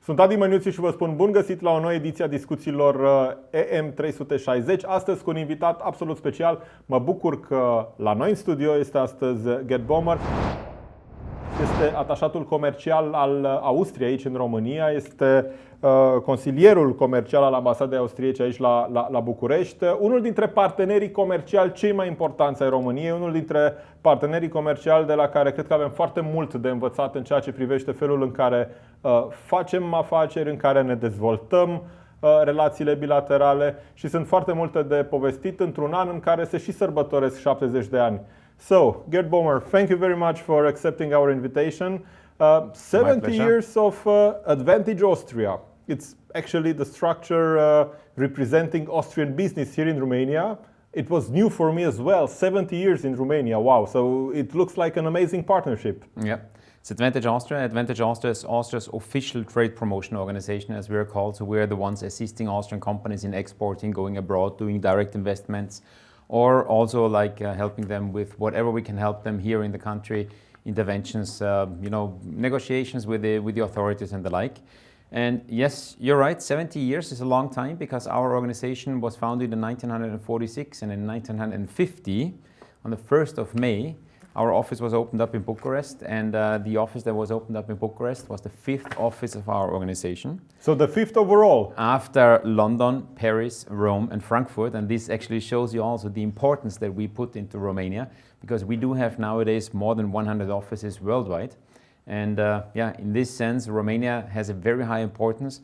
Sunt Adi Măniuțiu și vă spun bun găsit la o nouă ediție a discuțiilor EM360. Astăzi cu un invitat absolut special. Mă bucur că la noi în studio este astăzi Gerd Bommer. Este atașatul comercial al Austriei aici în România, este consilierul comercial al ambasadei austriece aici la București, unul dintre partenerii comerciali cei mai importanți ai României, unul dintre partenerii comerciali de la care cred că avem foarte mult de învățat în ceea ce privește felul în care facem afaceri, în care ne dezvoltăm relațiile bilaterale și sunt foarte multe de povestit într-un an în care se și sărbătoresc 70 de ani. So, Gerd Bommer, thank you very much for accepting our invitation. 70 years of Advantage Austria. It's actually the structure representing Austrian business here in Romania. It was new for me as well, 70 years in Romania. Wow, so it looks like an amazing partnership. Yeah. It's Advantage Austria. Advantage Austria is Austria's official trade promotion organization, as we are called. So we're the ones assisting Austrian companies in exporting, going abroad, doing direct investments, or also helping them with whatever we can help them here in the country, interventions, negotiations with the authorities and the like. And yes, you're right, 70 years is a long time because our organization was founded in 1946, and in 1950, on the 1st of May, our office was opened up in Bucharest, and the office that was opened up in Bucharest was the 5th office of our organization. So the 5th overall? After London, Paris, Rome and Frankfurt, and this actually shows you also the importance that we put into Romania, because we do have nowadays more than 100 offices worldwide. And in this sense, Romania has a very high importance,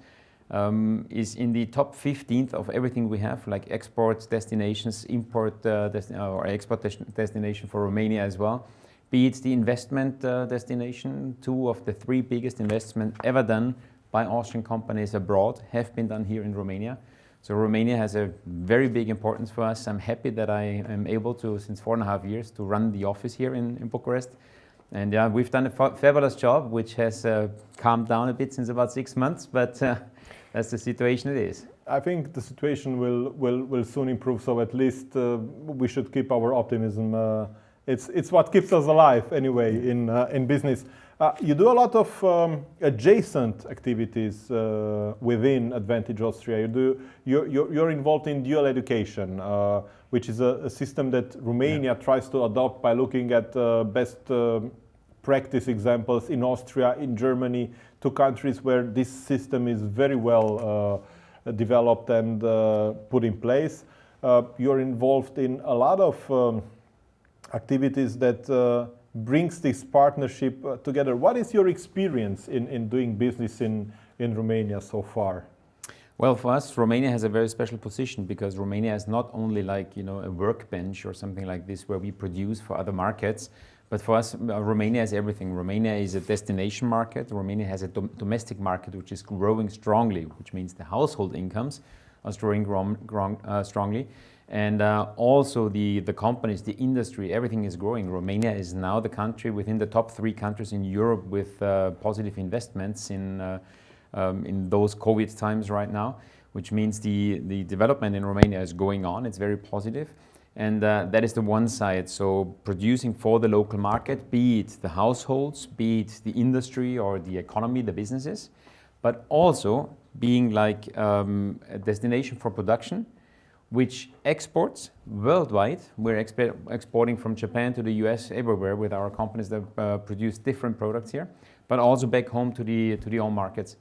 is in the top 15th of everything we have, like export destinations, export destination for Romania as well. Be it the investment destination, 2 of the 3 biggest investments ever done by Austrian companies abroad have been done here in Romania. So Romania has a very big importance for us. I'm happy that I am able to, since 4.5 years, to run the office here in Bucharest. And we've done a fabulous job, which has calmed down a bit since about 6 months, but that's the situation it is. I think the situation will soon improve, so at least we should keep our optimism. It's what keeps us alive anyway in business. You do a lot of adjacent activities within Advantage Austria. You're involved in dual education, which is a system that Romania tries to adopt by looking at best practice examples in Austria, in Germany, 2 countries where this system is very well developed and put in place. You're involved in a lot of activities that brings this partnership together. What is your experience in doing business in Romania so far? Well, for us, Romania has a very special position because Romania is not only a workbench or something like this where we produce for other markets, but for us, Romania is everything. Romania is a destination market. Romania has a domestic market which is growing strongly, which means the household incomes are growing strongly. And also the companies, the industry, everything is growing. Romania is now the country within the top 3 countries in Europe with positive investments in those COVID times right now, which means the development in Romania is going on. It's very positive. And that is the one side. So producing for the local market, be it the households, be it the industry or the economy, the businesses, but also being a destination for production, which exports worldwide. We're exporting from Japan to the US, everywhere with our companies that produce different products here, but also back home to the home markets.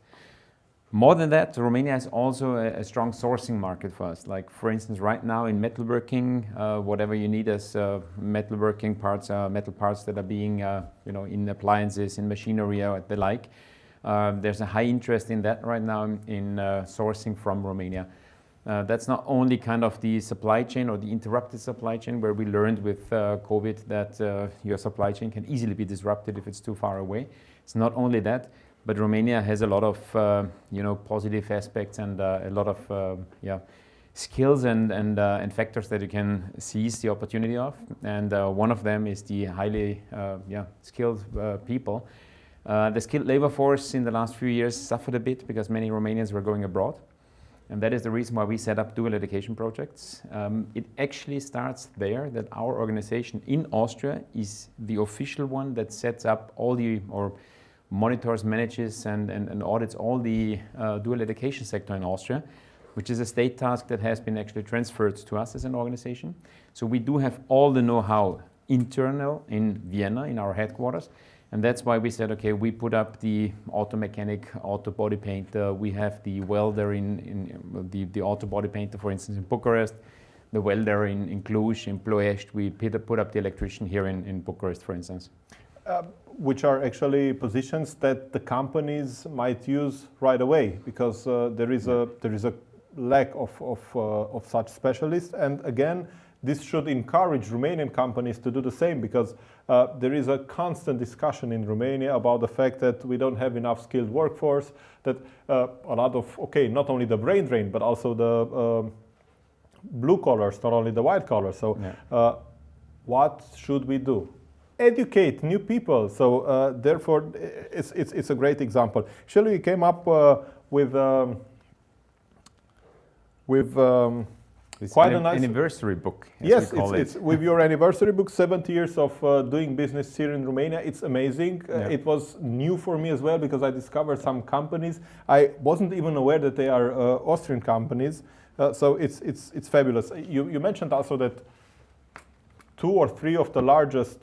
More than that, Romania is also a strong sourcing market for us. Like for instance, right now in metalworking, whatever you need as metalworking parts, metal parts that are being, in appliances, in machinery or the like, there's a high interest in that right now in sourcing from Romania. That's not only kind of the supply chain or the interrupted supply chain where we learned with COVID that your supply chain can easily be disrupted if it's too far away. It's not only that, but Romania has a lot of positive aspects and a lot of skills and factors that you can seize the opportunity of. And one of them is the highly skilled people. The skilled labor force in the last few years suffered a bit because many Romanians were going abroad. And that is the reason why we set up dual education projects. It actually starts there that our organization in Austria is the official one that sets up all the, or monitors, manages, and audits all the dual education sector in Austria, which is a state task that has been actually transferred to us as an organization. So we do have all the know-how internal in Vienna, in our headquarters, and that's why we said, okay, we put up the auto mechanic, auto body painter, we have the welder the auto body painter, for instance, in Bucharest, the welder in Cluj, in Ploiești, we put up the electrician here in Bucharest, for instance. Which are actually positions that the companies might use right away, because there is a lack of such specialists. And again, this should encourage Romanian companies to do the same, because there is a constant discussion in Romania about the fact that we don't have enough skilled workforce, that a lot of, okay, not only the brain drain, but also the blue collars, not only the white collars. So what should we do? Educate new people. So therefore, it's a great example. Actually, we came up with quite a nice anniversary book. As yes, we call it's with your anniversary book, 70 years of doing business here in Romania. It's amazing. It was new for me as well, because I discovered some companies. I wasn't even aware that they are Austrian companies. So it's fabulous. You mentioned also that 2 or 3 of the largest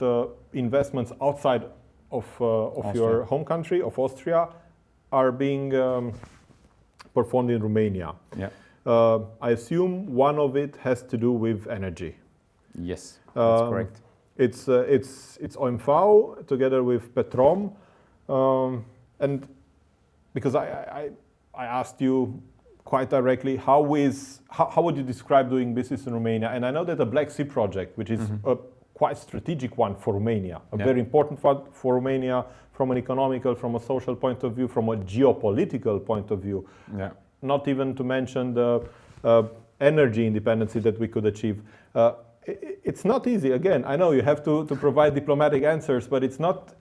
investments outside of your home country, of Austria, are being performed in Romania. Yeah. I assume one of it has to do with energy. Yes, that's correct. It's OMV together with Petrom, and because I asked you quite directly, how would you describe doing business in Romania? And I know that the Black Sea project, which is a quite strategic one for Romania, a very important one for Romania from an economical, from a social point of view, from a geopolitical point of view. Yeah. Not even to mention the energy independence that we could achieve. It's not easy. Again, I know you have to provide diplomatic answers, but it's not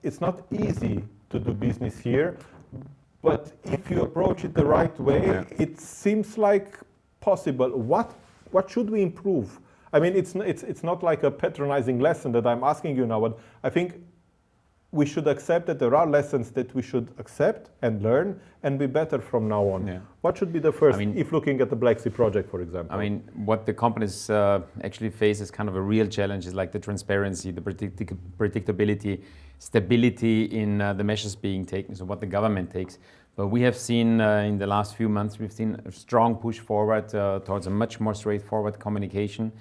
easy to do business here. But if you approach it the right way, it seems like possible. What should we improve? I mean, it's not like a patronizing lesson that I'm asking you now, but I think we should accept that there are lessons that we should accept and learn and be better from now on. Yeah. What should be the first, if looking at the Black Sea project, for example? I mean, what the companies actually face as kind of a real challenge is like the transparency, the predictability, stability in the measures being taken, so what the government takes. But we have seen in the last few months, we've seen a strong push forward towards a much more straightforward communication.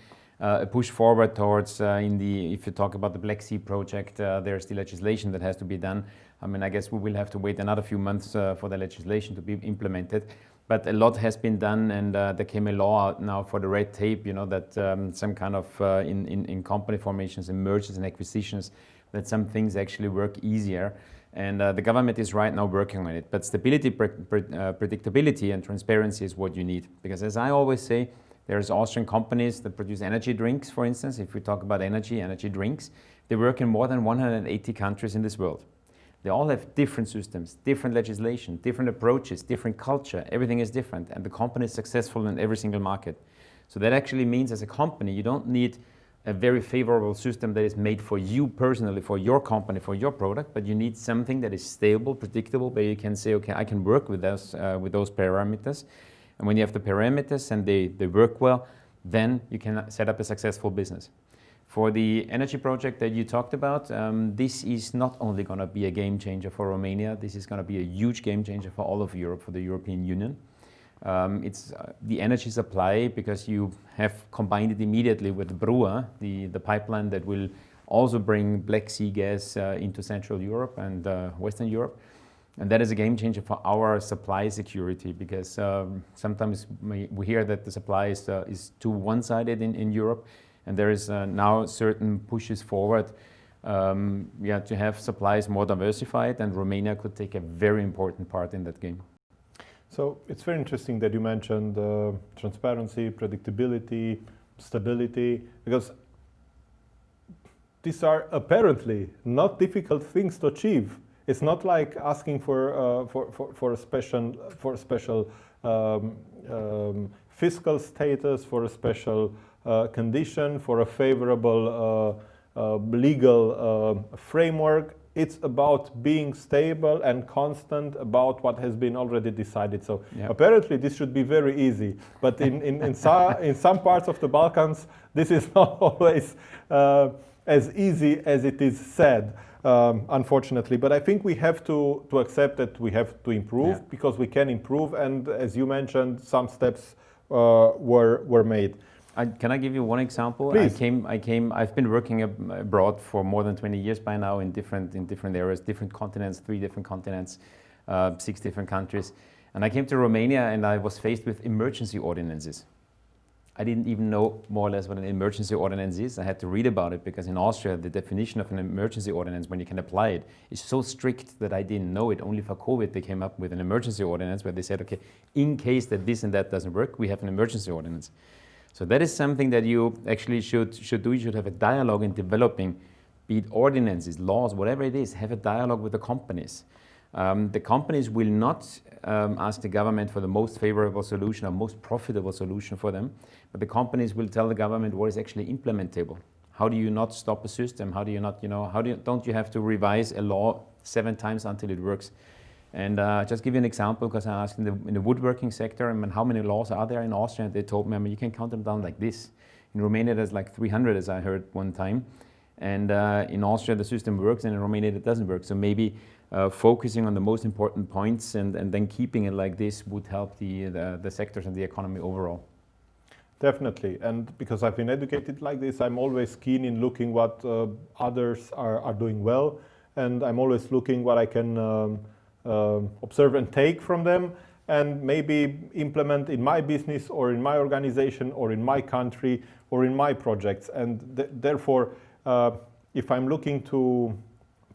A push forward towards, if you talk about the Black Sea project, there's the legislation that has to be done. I mean, I guess we will have to wait another few months for the legislation to be implemented. But a lot has been done, and there came a law out now for the red tape, you know, that some kind of, in company formations and mergers and acquisitions, that some things actually work easier. And the government is right now working on it. But stability, predictability and transparency is what you need. Because as I always say, there's Austrian companies that produce energy drinks, for instance. If we talk about energy drinks, they work in more than 180 countries in this world. They all have different systems, different legislation, different approaches, different culture. Everything is different, and the company is successful in every single market. So that actually means as a company, you don't need a very favorable system that is made for you personally, for your company, for your product, but you need something that is stable, predictable, where you can say, okay, I can work with those parameters. And when you have the parameters and they work well, then you can set up a successful business. For the energy project that you talked about, this is not only going to be a game changer for Romania, this is going to be a huge game changer for all of Europe, for the European Union. It's the energy supply, because you have combined it immediately with Brua, the pipeline that will also bring Black Sea gas into Central Europe and Western Europe. And that is a game changer for our supply security, because sometimes we hear that the supply is too one-sided in Europe, and there is now certain pushes forward to have supplies more diversified, and Romania could take a very important part in that game. So it's very interesting that you mentioned transparency, predictability, stability, because these are apparently not difficult things to achieve. It's not like asking for a special fiscal status, for a special condition, for a favorable legal framework. it's about being stable and constant about what has been already decided. So apparently this should be very easy, but in some parts of the Balkans, this is not always as easy as it is said, unfortunately. But I think we have to accept that we have to improve, because we can improve, and as you mentioned, some steps were made. Can I give you one example? Please. I've been working abroad for more than 20 years by now in different areas, different continents, 3 different continents, 6 different countries. And I came to Romania and I was faced with emergency ordinances. I didn't even know more or less what an emergency ordinance is. I had to read about it because in Austria, the definition of an emergency ordinance, when you can apply it, is so strict that I didn't know it. Only for COVID, they came up with an emergency ordinance where they said, okay, in case that this and that doesn't work, we have an emergency ordinance. So that is something that you actually should do. You should have a dialogue in developing, be it ordinances, laws, whatever it is, have a dialogue with the companies. The companies will not ask the government for the most favorable solution or most profitable solution for them, but the companies will tell the government what is actually implementable. How do you not stop a system? How do you not, don't you have to revise a law 7 times until it works? And just give you an example, because I asked in the woodworking sector, how many laws are there in Austria? And they told me, you can count them down like this. In Romania, there's like 300, as I heard one time. And in Austria, the system works, and in Romania, it doesn't work. So maybe focusing on the most important points and then keeping it like this would help the sectors and the economy overall. Definitely, and because I've been educated like this, I'm always keen in looking what others are doing well, and I'm always looking what I can observe and take from them, and maybe implement in my business or in my organization or in my country or in my projects. And therefore, if I'm looking to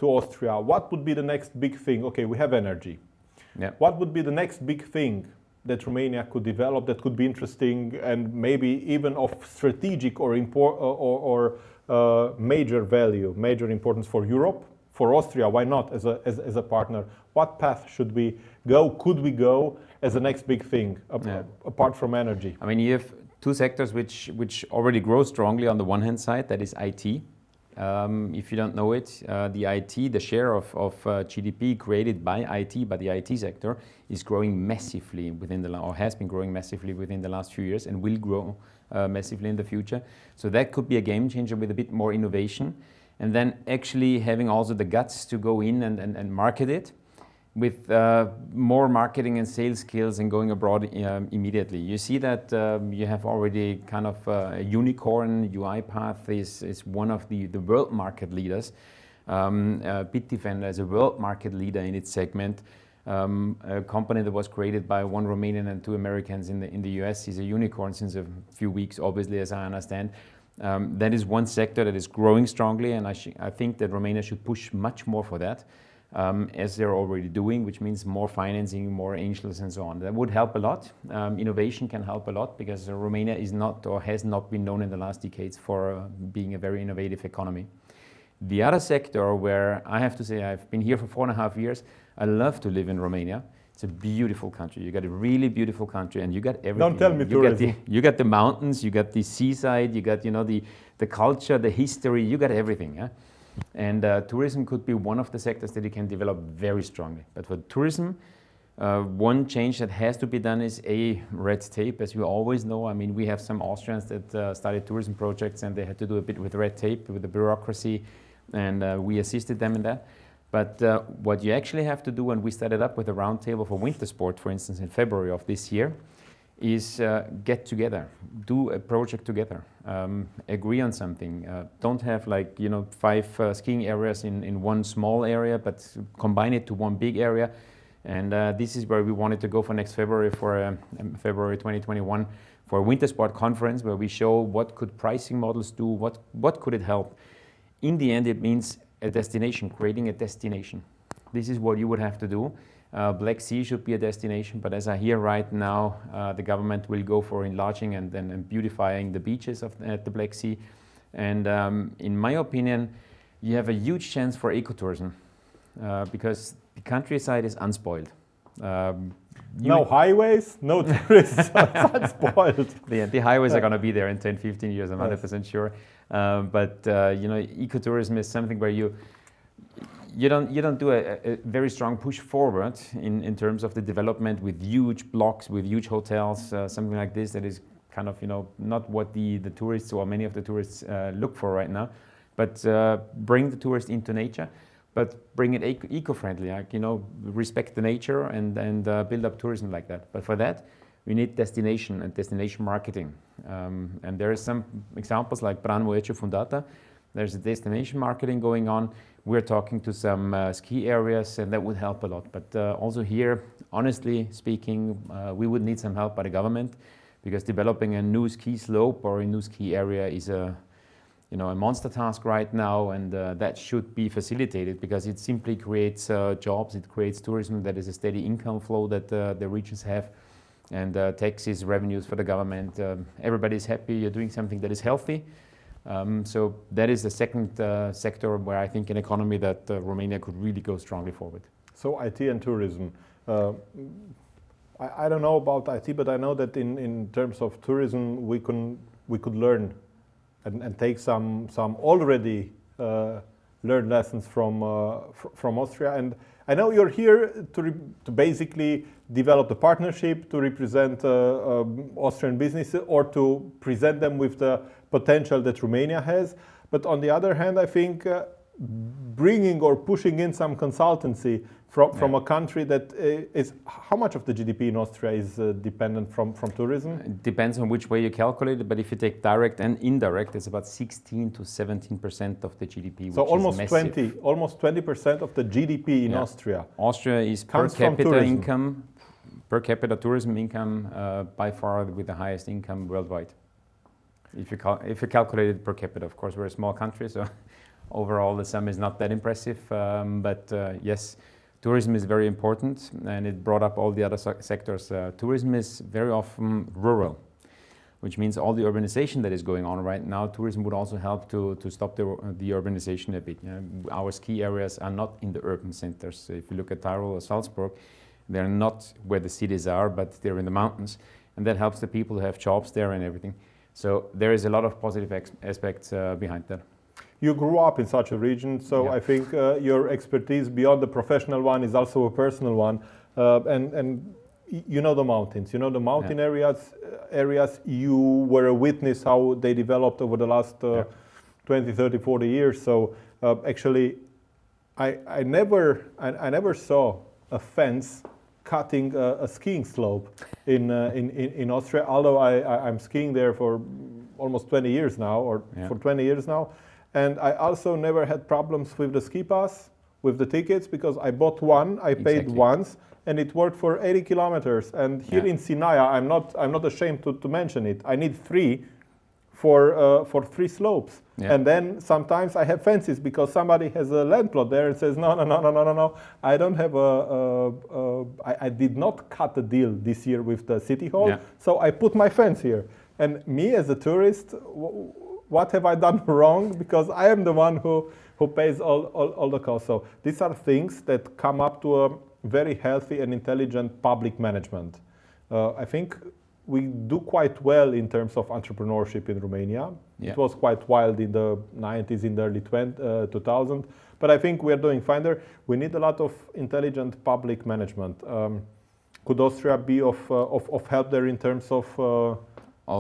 Austria, what would be the next big thing? Okay, we have energy. Yeah. What would be the next big thing that Romania could develop that could be interesting and maybe even of strategic or major value, major importance for Europe? For Austria, why not as a partner? What path should we go? Could we go as the next big thing apart from energy? You have 2 sectors which already grow strongly on the one hand side, that is IT. If you don't know it, the share of GDP created by IT, by the IT sector, is growing massively has been growing massively within the last few years and will grow massively in the future. So that could be a game changer with a bit more innovation. And then actually having also the guts to go in and market it with more marketing and sales skills and going abroad immediately. You see that you have already kind of a unicorn. UiPath is one of the world market leaders. Bitdefender is a world market leader in its segment. A company that was created by 1 Romanian and 2 Americans in the US is a unicorn since a few weeks, obviously, as I understand. That is one sector that is growing strongly, and I think that Romania should push much more for that, as they're already doing, which means more financing, more angels and so on. That would help a lot. Innovation can help a lot because Romania is not or has not been known in the last decades for being a very innovative economy. The other sector where I have to say I've been here for 4.5 years, I love to live in Romania. It's a beautiful country. You got a really beautiful country, and you got everything. Don't tell me tourism. You got the mountains, you got the seaside, you got the culture, the history. You got everything. Yeah? And tourism could be one of the sectors that you can develop very strongly. But for tourism, one change that has to be done is red tape. As you always know, we have some Austrians that started tourism projects, and they had to do a bit with red tape, with the bureaucracy, and we assisted them in that. But what you actually have to do, and we started up with a roundtable for winter sport, for instance, in February of this year, is get together, do a project together, agree on something. Don't have 5 skiing areas in one small area, but combine it to one big area. And this is where we wanted to go for next February, for February 2021, for a winter sport conference where we show what could pricing models do, what could it help. In the end, it means a destination, creating a destination. This is what you would have to do. Black Sea should be a destination, but as I hear right now, the government will go for enlarging and beautifying the beaches at the Black Sea. And in my opinion, you have a huge chance for ecotourism because the countryside is unspoiled. No highways, no tourists, it's unspoiled. The highways are going to be there in 10, 15 years, I'm 100% sure. But ecotourism is something where you don't do a very strong push forward in terms of the development with huge blocks, with huge hotels, something like this that is kind of, not what the tourists or many of the tourists look for right now. But bring the tourist into nature, but bring it eco-friendly, like, respect the nature and build up tourism like that. But for that, we need destination and destination marketing. And there are some examples like Branmoecho Fundata. There's a destination marketing going on. We're talking to some ski areas, and that would help a lot. But also here, honestly speaking, we would need some help by the government, because developing a new ski slope or a new ski area is a monster task right now, and that should be facilitated, because it simply creates jobs, it creates tourism, that is a steady income flow that the regions have, and taxes, revenues for the government. Everybody's happy, you're doing something that is healthy. So that is the second sector where I think an economy that Romania could really go strongly forward. So IT and tourism. I don't know about IT, but I know that in terms of tourism, we could learn and take some already learned lessons from Austria. And I know you're here to basically develop the partnership, to represent Austrian businesses, or to present them with the potential that Romania has. But on the other hand, I think bringing or pushing in some consultancy from a country that is, how much of the GDP in Austria is dependent from tourism? It depends on which way you calculate it, but if you take direct and indirect, it's about 16 to 17% of the GDP, so which almost is massive. 20% of the GDP in Austria. Austria is per capita tourism income by far with the highest income worldwide. If you calculate it per capita, of course, we're a small country, so overall the sum is not that impressive. But yes, tourism is very important, and it brought up all the other sectors. Tourism is very often rural, which means all the urbanization that is going on right now, tourism would also help to stop the urbanization a bit. Our ski areas are not in the urban centers. So if you look at Tyrol or Salzburg, they're not where the cities are, but they're in the mountains, and that helps the people to have jobs there and everything. So there is a lot of positive aspects behind that. You grew up in such a region, so I think your expertise beyond the professional one is also a personal one. And you know the mountains, you know the mountain areas. You were a witness how they developed over the last 20, 30, 40 years. So actually, I never saw a fence cutting a skiing slope in Austria, although I'm skiing there for almost 20 years now, or for 20 years now. And I also never had problems with the ski pass, with the tickets, because I bought one, I paid once, and it worked for 80 kilometers. And here in Sinaia, I'm not ashamed to mention it, I need 3 for 3 slopes. And then sometimes I have fences because somebody has a land plot there and says, no, I don't have I did not cut a deal this year with the city hall, so I put my fence here. And me as a tourist, what have I done wrong? Because I am the one who pays all the costs. So these are things that come up to a very healthy and intelligent public management. I think we do quite well in terms of entrepreneurship in Romania. It was quite wild in the 90s, in the early 2000s, but I think we are doing fine there. We need a lot of intelligent public management. Could Austria be of help there in terms of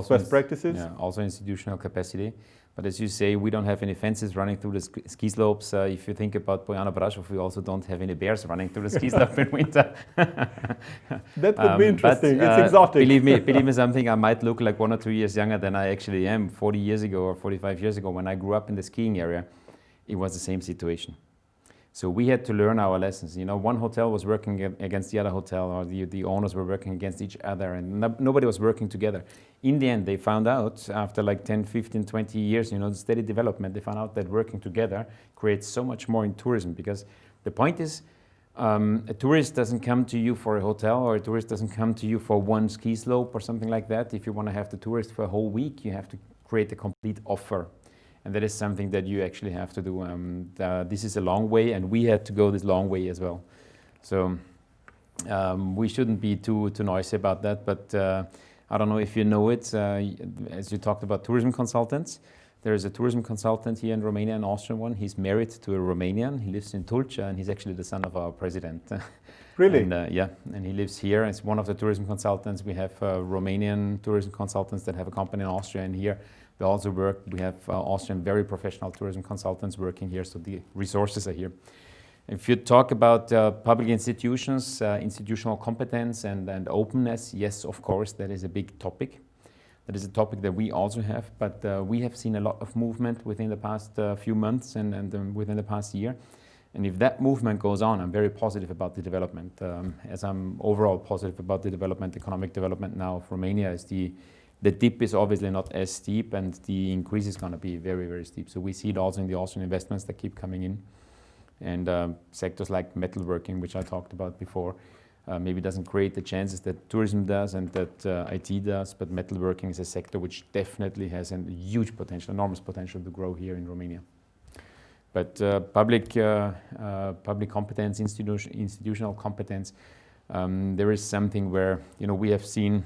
best practices? Yeah, also institutional capacity. But as you say, we don't have any fences running through the ski slopes. If you think about Bojana Brașov, we also don't have any bears running through the ski slope in winter. That could be interesting. It's exotic. Believe me something, I might look like 1 or 2 years younger than I actually am. 40 years ago or 45 years ago, when I grew up in the skiing area, it was the same situation. So we had to learn our lessons. One hotel was working against the other hotel, or the owners were working against each other, and nobody was working together. In the end, they found out, after like 10, 15, 20 years, the steady development, they found out that working together creates so much more in tourism, because the point is, a tourist doesn't come to you for a hotel, or a tourist doesn't come to you for one ski slope or something like that. If you want to have the tourist for a whole week, you have to create a complete offer. And that is something that you actually have to do. This is a long way, and we had to go this long way as well. So we shouldn't be too noisy about that. But I don't know if you know it. As you talked about tourism consultants, There is a tourism consultant here in Romania, an Austrian one. He's married to a Romanian. He lives in Tulcea, and he's actually the son of our president. Really? And, yeah, and he lives here. It's one of the tourism consultants. We have Romanian tourism consultants that have a company in Austria, and here we also work. We have Austrian very professional tourism consultants working here, so the resources are here. If you talk about public institutions, institutional competence and openness, yes, of course, that is a big topic. That is a topic that we also have, but we have seen a lot of movement within the past few months and within the past year. And if that movement goes on, I'm very positive about the development. As I'm overall positive about the development, economic development now of Romania, is the dip is obviously not as steep, and the increase is going to be very, very steep. So we see it also in the Austrian investments that keep coming in. And sectors like metalworking, which I talked about before, maybe doesn't create the chances that tourism does and that IT does, but metalworking is a sector which definitely has a huge potential, enormous potential to grow here in Romania. But public competence, institutional competence, there is something where, we have seen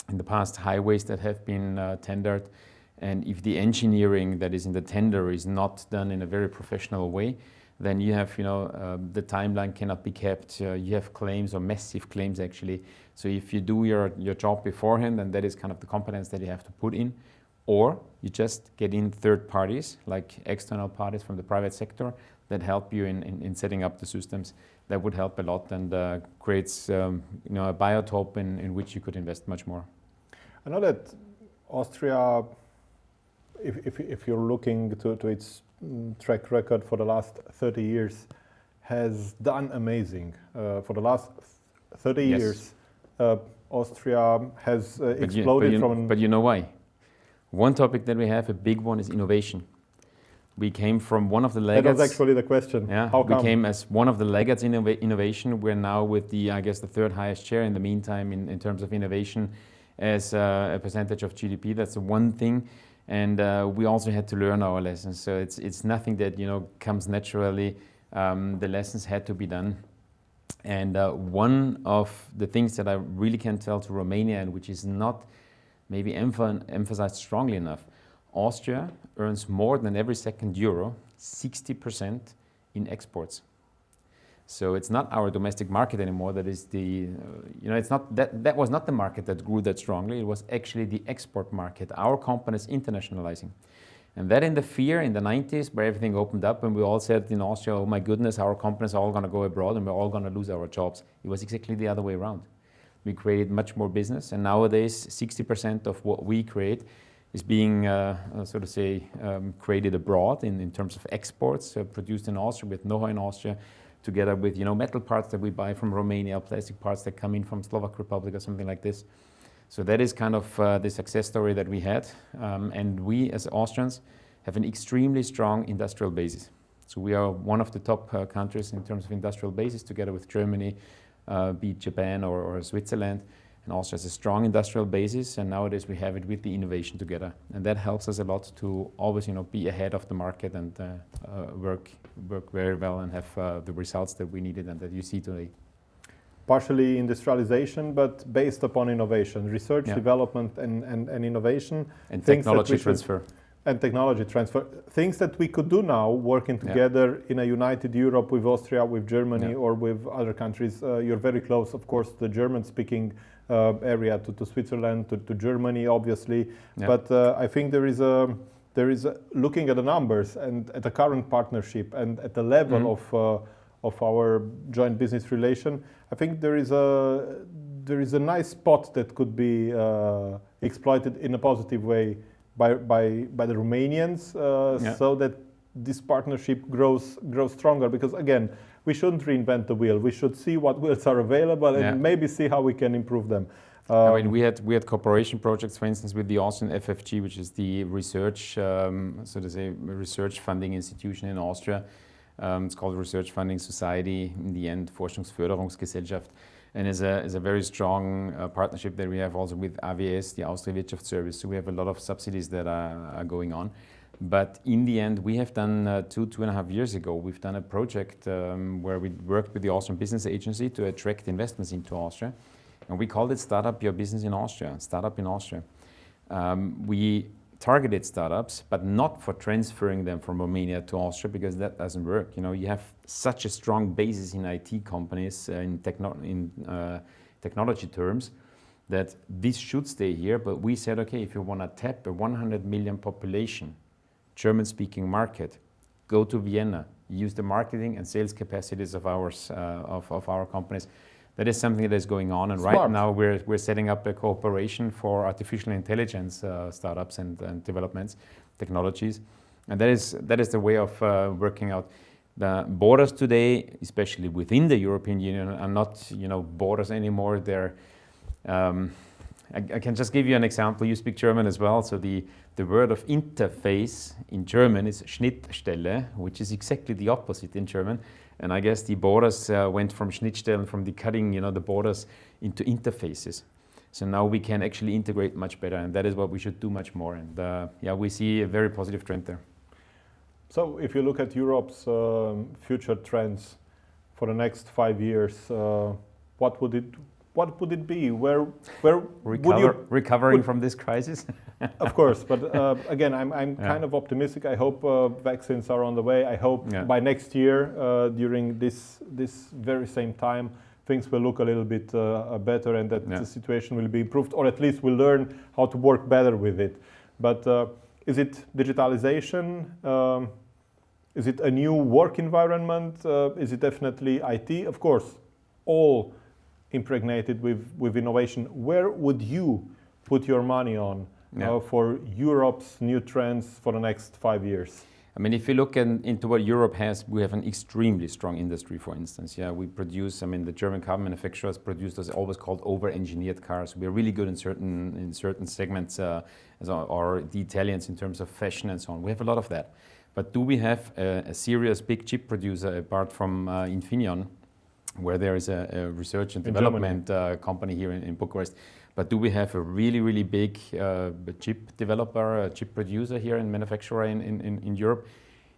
in the past highways that have been tendered, and if the engineering that is in the tender is not done in a very professional way, then you have, the timeline cannot be kept. You have claims, or massive claims actually. So if you do your job beforehand, then that is kind of the competence that you have to put in. Or you just get in third parties, like external parties from the private sector, that help you in setting up the systems. That would help a lot, and creates a biotope in which you could invest much more. I know that Austria, if you're looking to its track record for the last 30 years, has done amazing. For the last 30 Yes. years, Austria has exploded from... But you know why? One topic that we have, a big one, is innovation. We came from one of the laggards. That was actually the question. Yeah, How come? we came as one of the laggards in innovation. We're now with the third highest share in the meantime in terms of innovation as a percentage of GDP. That's the one thing. And we also had to learn our lessons. So it's nothing that comes naturally. The lessons had to be done. And one of the things that I really can tell to Romania, and which is not maybe emphasized strongly enough, Austria earns more than every second euro, 60% in exports. So it's not our domestic market anymore. That is it's not that was not the market that grew that strongly. It was actually the export market. Our companies internationalizing, and that in the fear in the 90s, where everything opened up, and we all said in Austria, "Oh my goodness, our companies are all going to go abroad, and we're all going to lose our jobs." It was exactly the other way around. We created much more business, and nowadays 60% of what we create is being created abroad in terms of exports, produced in Austria with know-how in Austria, together with metal parts that we buy from Romania, plastic parts that come in from Slovak Republic or something like this. So that is kind of the success story that we had, and we as Austrians have an extremely strong industrial basis. So we are one of the top countries in terms of industrial basis, together with Germany, be it Japan or Switzerland. And Austria has a strong industrial basis, and nowadays we have it with the innovation together, and that helps us a lot to always, be ahead of the market and work very well and have the results that we needed and that you see today. Partially industrialization, but based upon innovation, research, development, and innovation, and technology transfer. And technology transfer, things that we could do now, working together in a united Europe with Austria, with Germany, or with other countries. You're very close, of course, to the German-speaking area, to Switzerland, to Germany, obviously. But I think there is looking at the numbers and at the current partnership and at the level of our joint business relation. I think there is a nice spot that could be exploited in a positive way by the Romanians, so that this partnership grows stronger. Because again, we shouldn't reinvent the wheel. We should see what wheels are available and maybe see how we can improve them. We had cooperation projects, for instance, with the Austrian FFG, which is the research, research funding institution in Austria. It's called Research Funding Society, in the end, Forschungsförderungsgesellschaft. And is a very strong partnership that we have also with AWS, the Austrian Wirtschaftsservice. So we have a lot of subsidies that are going on. But in the end, we have done 2.5 years ago, we've done a project where we worked with the Austrian Business Agency to attract investments into Austria. And we called it Startup Your Business in Austria, Startup in Austria. We targeted startups, but not for transferring them from Romania to Austria, because that doesn't work. You know, you have such a strong basis in IT companies, in technology terms, that this should stay here. But we said, okay, if you want to tap a 100 million population, German-speaking market, go to Vienna, use the marketing and sales capacities of ours, of our companies. That is something that is going on, and Smart. right now we're setting up a cooperation for artificial intelligence startups and developments, technologies, and that is the way of working out. The borders today, especially within the European Union, are not borders anymore. They're I can just give you an example. You speak German as well, so the word of interface in German is Schnittstelle, which is exactly the opposite in German. And I guess the borders went from Schnittstellen, from the cutting, the borders, into interfaces. So now we can actually integrate much better, and that is what we should do much more. And we see a very positive trend there. So if you look at Europe's future trends for the next 5 years, what would it be? Where would you recovering from this crisis? Of course, but again, I'm kind of optimistic. I hope vaccines are on the way. I hope by next year, during this very same time, things will look a little bit better, and that the situation will be improved, or at least we'll learn how to work better with it. But is it digitalization? Is it a new work environment? Is it definitely IT? Of course, all impregnated with innovation. Where would you put your money on for Europe's new trends for the next 5 years? I mean, if you look into what Europe has, we have an extremely strong industry, for instance. Yeah, we produce, the German car manufacturers produce those always called over-engineered cars. We're really good in certain segments, or the Italians in terms of fashion and so on. We have a lot of that. But do we have a serious big chip producer apart from Infineon, where there is a research and development company here in Bucharest? But do we have a really, really big chip developer, a chip producer here and manufacturer in Europe?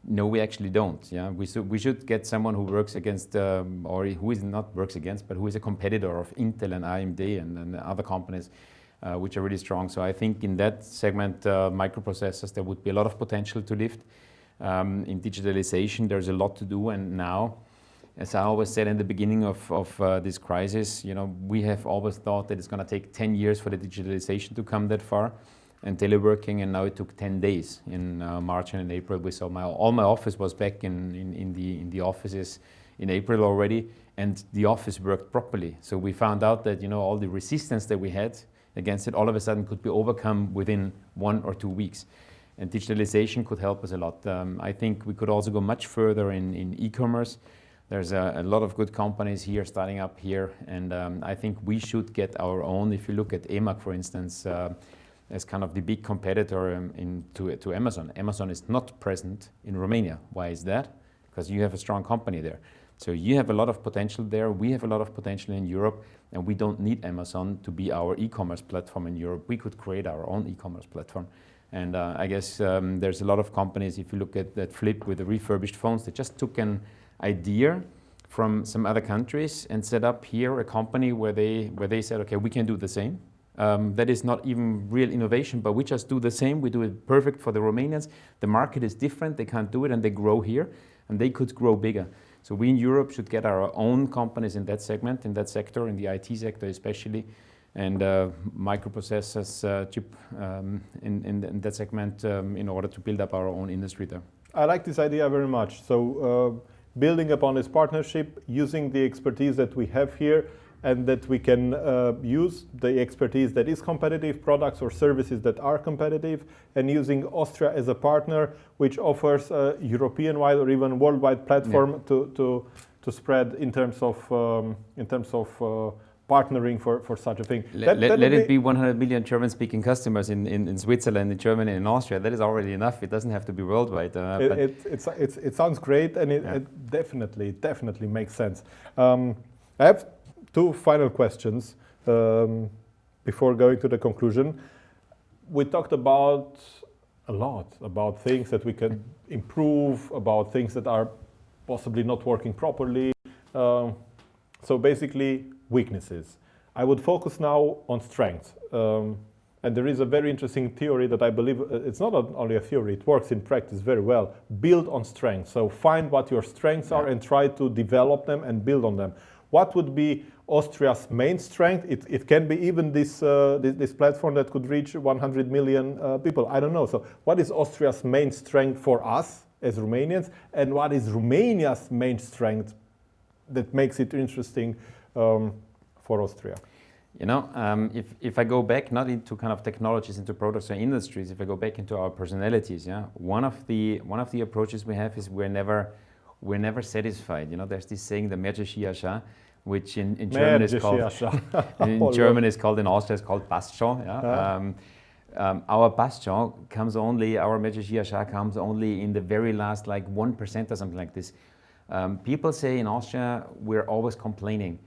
No, we actually don't. Yeah, we should get someone who works against, or who is not works against, but who is a competitor of Intel and AMD and other companies, which are really strong. So I think in that segment, microprocessors, there would be a lot of potential to lift. In digitalization, there's a lot to do, and now, as I always said in the beginning of this crisis, we have always thought that it's going to take 10 years for the digitalization to come that far, and teleworking, and now it took 10 days. In March and in April, we saw all my office was back in the offices in April already, and the office worked properly. So we found out that all the resistance that we had against it all of a sudden could be overcome within 1 or 2 weeks. And digitalization could help us a lot. I think we could also go much further in e-commerce. There's a lot of good companies here starting up here, and I think we should get our own. If you look at EMAG, for instance, as kind of the big competitor to Amazon. Amazon is not present in Romania. Why is that? Because you have a strong company there. So you have a lot of potential there. We have a lot of potential in Europe, and we don't need Amazon to be our e-commerce platform in Europe. We could create our own e-commerce platform. And I guess there's a lot of companies, if you look at that Flip with the refurbished phones, they just took an idea from some other countries and set up here a company where they said, okay, we can do the same. That is not even real innovation, but we just do the same. We do it perfect for the Romanians. The market is different. They can't do it, and they grow here, and they could grow bigger. So we in Europe should get our own companies in that segment, in that sector, in the IT sector especially, and microprocessors, chip in that segment in order to build up our own industry there. I like this idea very much. So building upon this partnership, using the expertise that we have here, and that we can use the expertise that is competitive, products or services that are competitive, and using Austria as a partner, which offers a European-wide or even worldwide platform to spread in terms of partnering for such a thing. Let it be 100 million German-speaking customers in Switzerland, in Germany, and in Austria. That is already enough. It doesn't have to be worldwide. It sounds great, and it definitely makes sense. I have 2 final questions before going to the conclusion. We talked about a lot about things that we can improve, about things that are possibly not working properly. So basically, weaknesses. I would focus now on strengths. And there is a very interesting theory that I believe, it's not only a theory, it works in practice very well. Build on strengths. So find what your strengths are and try to develop them and build on them. What would be Austria's main strength? It can be even this platform that could reach 100 million people. I don't know. So what is Austria's main strength for us as Romanians? And what is Romania's main strength that makes it interesting for Austria? You know, if I go back not into kind of technologies, into products or industries, if I go back into our personalities, yeah, one of the approaches we have is we're never satisfied. You know, there's this saying, the merce, which in German is called German is called, in Austria is called Bastion. Yeah? Our Bastion comes only, our merce comes only in the very last like 1% or something like this. People say in Austria we're always complaining.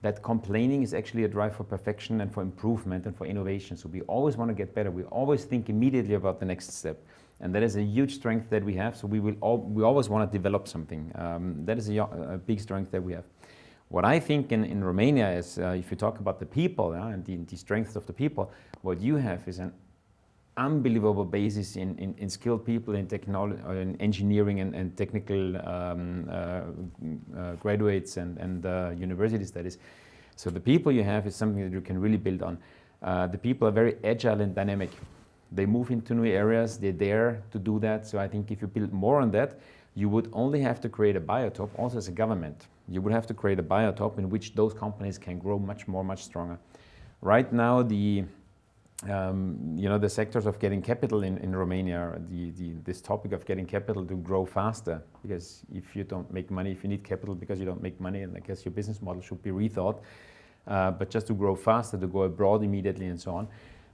That complaining is actually a drive for perfection and for improvement and for innovation. So we always want to get better. We always think immediately about the next step. And that is a huge strength that we have. So we always want to develop something. That is a big strength that we have. What I think in Romania is, if you talk about the people and the strength of the people, what you have is an unbelievable basis in skilled people in technology, in engineering and technical graduates and university studies. So the people you have is something that you can really build on. The people are very agile and dynamic. They move into new areas, they dare to do that. So I think if you build more on that, you would only have to create a biotope, also as a government. You would have to create a biotope in which those companies can grow much stronger. Right now, the sectors of getting capital in Romania, this topic of getting capital to grow faster, because if you don't make money, if you need capital because you don't make money, and I guess your business model should be rethought, but just to grow faster, to go abroad immediately and so on,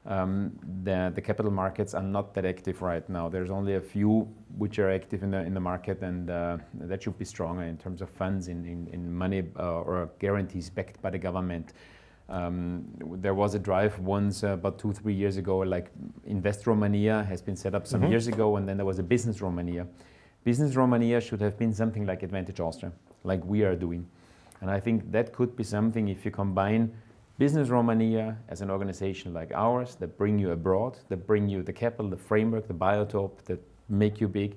the capital markets are not that active right now. There's only a few which are active in the market, and that should be stronger in terms of funds, in money or guarantees backed by the government. There was a drive once about 2-3 years ago, like Invest Romania has been set up some years ago, and then there was a Business Romania. Business Romania should have been something like Advantage Austria, like we are doing. And I think that could be something if you combine Business Romania as an organization like ours that bring you abroad, that bring you the capital, the framework, the biotope, that make you big.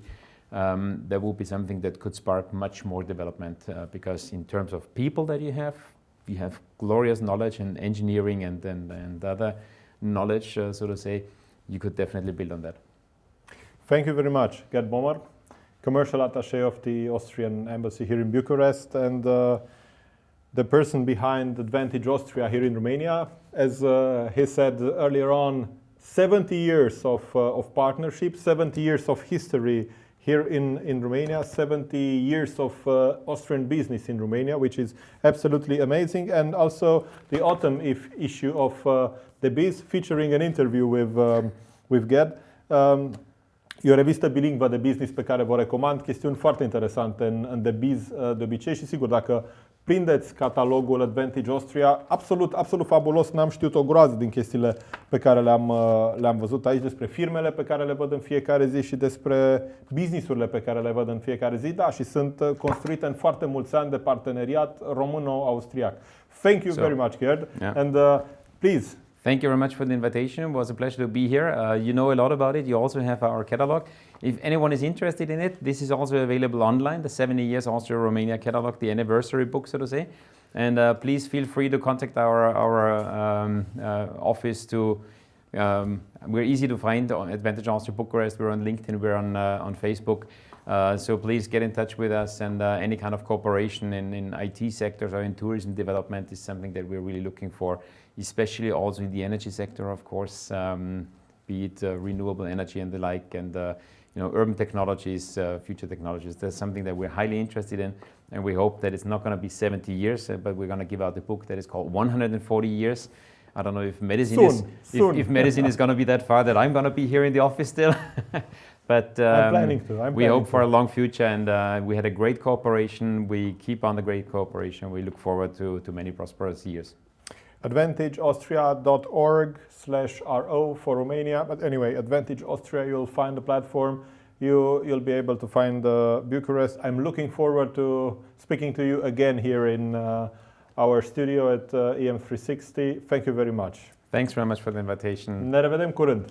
That would be something that could spark much more development because in terms of people that you have glorious knowledge and engineering and other knowledge, so to say, you could definitely build on that. Thank you very much, Gerd Bommer, commercial attaché of the Austrian embassy here in Bucharest, and the person behind Advantage Austria here in Romania. As he said earlier on, 70 years of partnership, 70 years of history here in Romania, 70 years of Austrian business in Romania, which is absolutely amazing. And also the autumn issue of The Biz, featuring an interview with Gerd. E o revistă bilingvă de business pe care vă recomand, chestiuni foarte interesante în The Biz de obicei și sigur, dacă prindeți catalogul Advantage Austria, absolut fabulos, n-am știut o groază din chestiile pe care le-am văzut aici, despre firmele pe care le văd în fiecare zi și despre businessurile pe care le văd în fiecare zi, da, și sunt construite în foarte mulți ani de parteneriat româno-austriac. Thank you very much, Gerd. Yeah. And please. Thank you very much for the invitation. It was a pleasure to be here. You know a lot about it. You also have our catalog. If anyone is interested in it, this is also available online, the 70 Years Austria-Romania catalog, the anniversary book, so to say. And please feel free to contact our office. We're easy to find on Advantage Austria Bucharest. We're on LinkedIn, we're on Facebook. So please get in touch with us, and any kind of cooperation in IT sectors or in tourism development is something that we're really looking for, especially also in the energy sector, of course, be it renewable energy and the like, and urban technologies, future technologies. That's something that we're highly interested in, and we hope that it's not going to be 70 years, but we're going to give out a book that is called 140 Years. I don't know if medicine if medicine is going to be that far that I'm going to be here in the office still. But I'm planning to. We hope for a long future, and we had a great cooperation. We keep on the great cooperation. We look forward to many prosperous years. AdvantageAustria.org/RO for Romania. But anyway, Advantage Austria, you'll find the platform. You'll be able to find Bucharest. I'm looking forward to speaking to you again here in our studio at EM360. Thank you very much. Thanks very much for the invitation. Ne revedem curând!